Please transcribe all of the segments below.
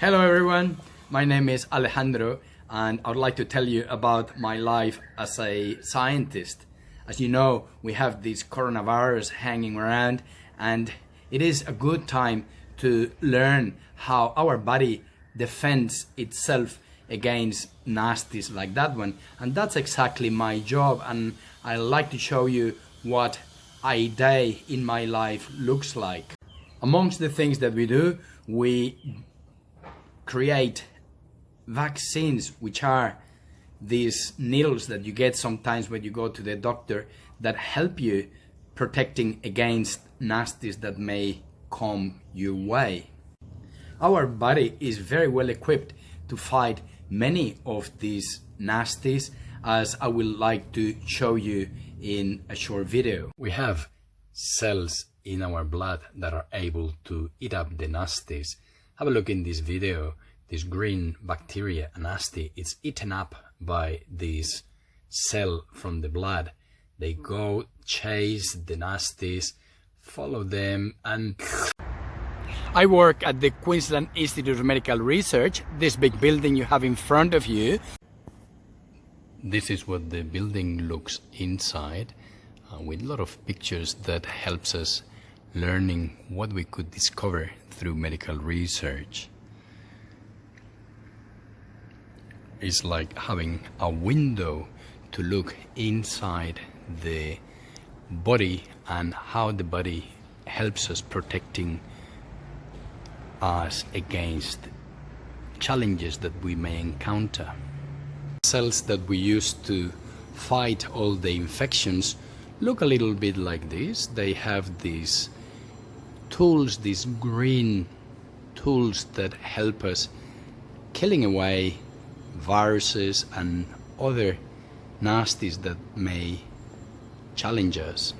Hello everyone, my name is Alejandro and I would like to tell you about my life as a scientist. As you know, we have this coronavirus hanging around and it is a good time to learn how our body defends itself against nasties like that one. And that's exactly my job, and I like to show you what a day in my life looks like. Amongst the things that we do, we create vaccines, which are these needles that you get sometimes when you go to the doctor that help you protecting against nasties that may come your way. Our body is very well equipped to fight many of these nasties, as I will like to show you in a short video. We have cells in our blood that are able to eat up the nasties. Have a look in this video. This green bacteria, a nasty, it's eaten up by this cell from the blood. They go chase the nasties, follow them, and I work at the Queensland Institute of Medical Research, this big building you have in front of you. This is what the building looks inside, with a lot of pictures that helps us learning what we could discover through medical research. It's like having a window to look inside the body and how the body helps us protecting us against challenges that we may encounter. Cells that we use to fight all the infections look a little bit like this. They have these tools, these green tools that help us killing away viruses and other nasties that may challenge us.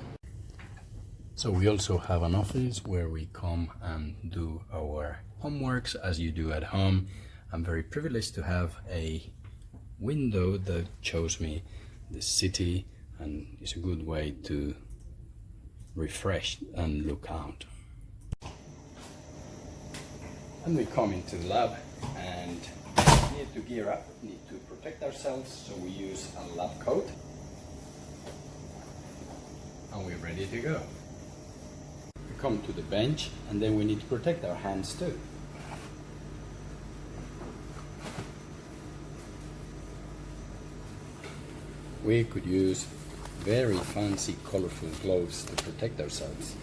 So we also have an office where we come and do our homeworks as you do at home. I'm very privileged to have a window that shows me the city, and it's a good way to refresh and look out. And we come into the lab and need to gear up, need to protect ourselves, so we use a lab coat and we're ready to go. We come to the bench and then we need to protect our hands too. We could use very fancy, colorful gloves to protect ourselves.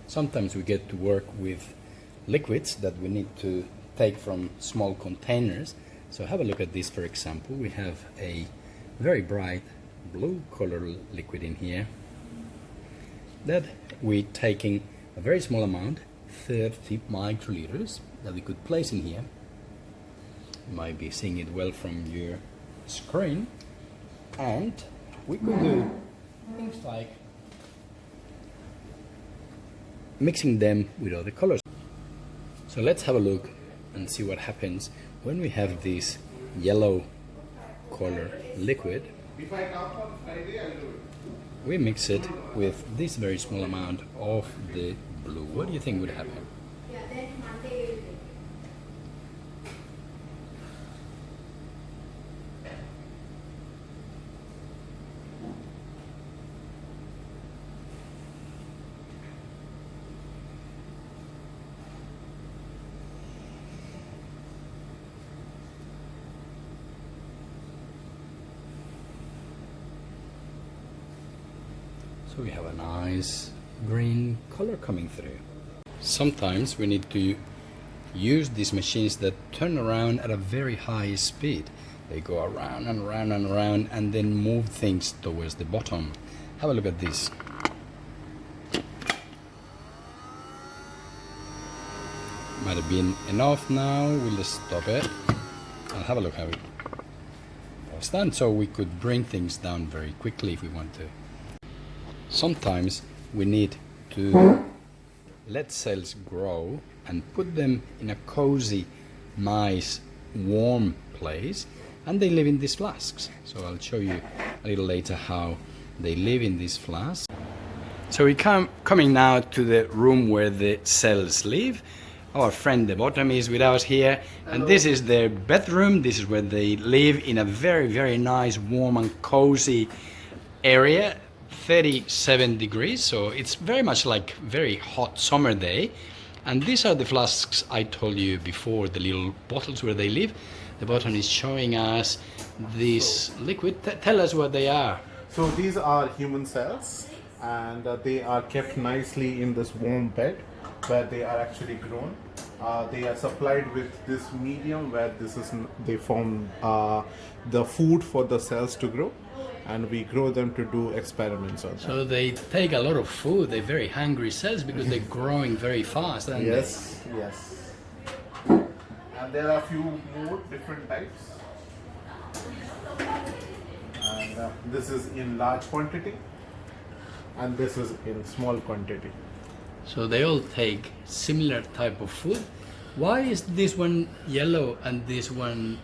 Sometimes we get to work with liquids that we need to take from small containers. So have a look at this, for example. We have a very bright blue color liquid in here that we're taking a very small amount, 30 microliters, that we could place in here. You might be seeing it well from your screen. And we could do things like mixing them with other colors. So let's have a look and see what happens when we have this yellow color liquid. We mix it with this very small amount of the blue. What do you think would happen? So we have a nice green color coming through. Sometimes we need to use these machines that turn around at a very high speed. They go around and around and around and then move things towards the bottom. Have a look at this. Might have been enough now. We'll just stop it. I'll have a look how it was done, so we could bring things down very quickly if we want to. Sometimes we need to let cells grow and put them in a cozy, nice, warm place, and they live in these flasks. So I'll show you a little later how they live in this flask. So we coming now to the room where the cells live. Our friend the bottom is with us here. Hello. And this is their bedroom. This is where they live in a very, very nice, warm and cozy area. 37 degrees, so it's very much like very hot summer day. And these are the flasks I told you before, the little bottles where they live. The bottom is showing us this liquid. Tell us what they are. So these are human cells, and they are kept nicely in this warm bed where they are actually grown. They are supplied with this medium where they form the food for the cells to grow, and we grow them to do experiments on them. So they take a lot of food. They're very hungry cells because they're growing very fast. Yes, yes. And there are a few more different types. And this is in large quantity, and this is in small quantity. So they all take similar type of food. Why is this one yellow and this one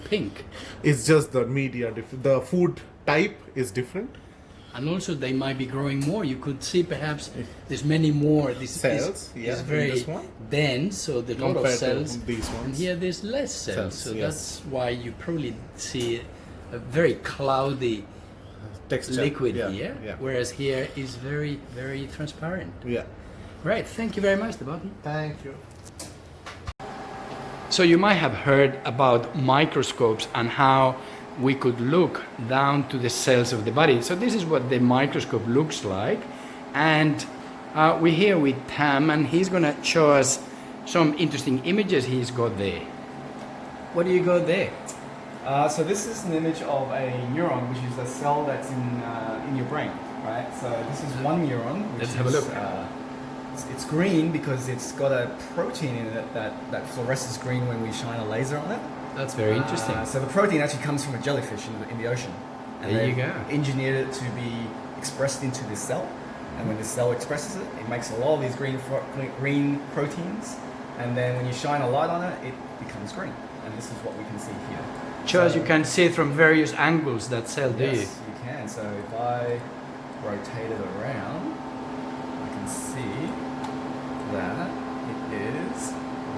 pink? It's just the media, the food type is different. And also they might be growing more. You could see perhaps there's many more. This Cells, is very this one. dense, so there's a lot of Compared cells. to these ones. And here there's less cells, so yes. that's why you probably see a very cloudy Texture. liquid Yeah, here, yeah. whereas here is very, very transparent. Yeah. Right, thank you very much, Debatin. Thank you. So you might have heard about microscopes and how we could look down to the cells of the body. So this is what the microscope looks like. And we're here with Tam, and he's going to show us some interesting images he's got there. What do you got there? So this is an image of a neuron, which is a cell that's in your brain, right? So this is one neuron. Which Let's have a look. It's green because it's got a protein in it that fluoresces green when we shine a laser on it. That's very interesting. So the protein actually comes from a jellyfish in the ocean. And There you they've go. engineered it to be expressed into this cell. And when this cell expresses it, it makes a lot of these green proteins. And then when you shine a light on it, it becomes green. And this is what we can see here. Shows you can see it from various angles, that cell, do you? Yes, you can. So if I rotate it around, I can see that it is.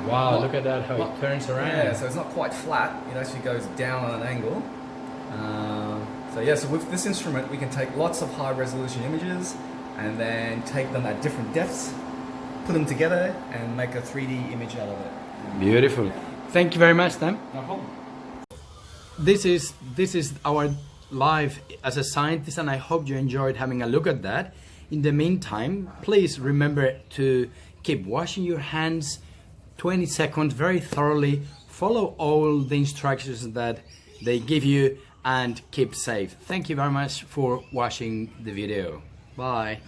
Wow, look at that, how it turns around. Yeah, so it's not quite flat. It actually goes down on an angle. So yeah, so with this instrument, we can take lots of high resolution images and then take them at different depths, put them together, and make a 3D image out of it. Beautiful. Thank you very much, Tam. No problem. This is our life as a scientist, and I hope you enjoyed having a look at that. In the meantime, please remember to keep washing your hands 20 seconds very thoroughly, follow all the instructions that they give you, and keep safe. Thank you very much for watching the video. Bye.